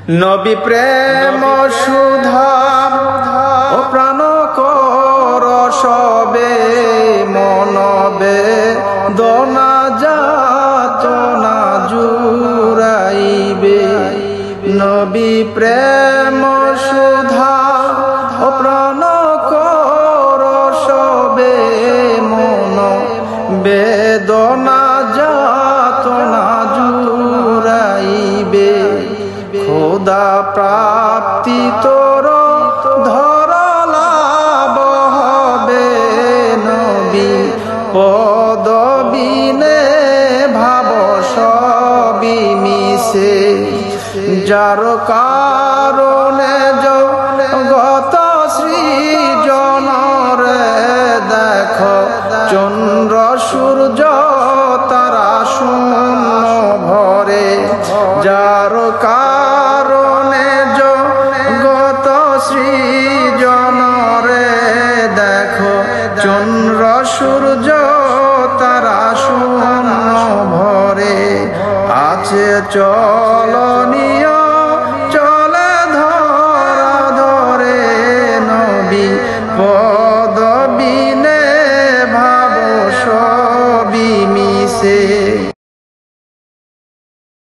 নবী প্রেম সুধা ও প্রাণ কর সবে মনবে দনা যাতনা জুড়াইবে। নবী প্রেম সুধা ও প্রাণ কর সবে মন বেদনা যাতনা জুড়াইবে। খোদা প্রাপ্তি তোর ধরলাভ হবে নবী পদবিনে ভাব সবই মিশে। যার কারণে জগত সৃজনরে দেখ চন্দ্র সূর্য তারা শূন্য ভরে। যার কারণে জগত সৃজনরে দেখো চন্দ্র সূর্য তারা শূন্য ভরে। আছে চলনীয়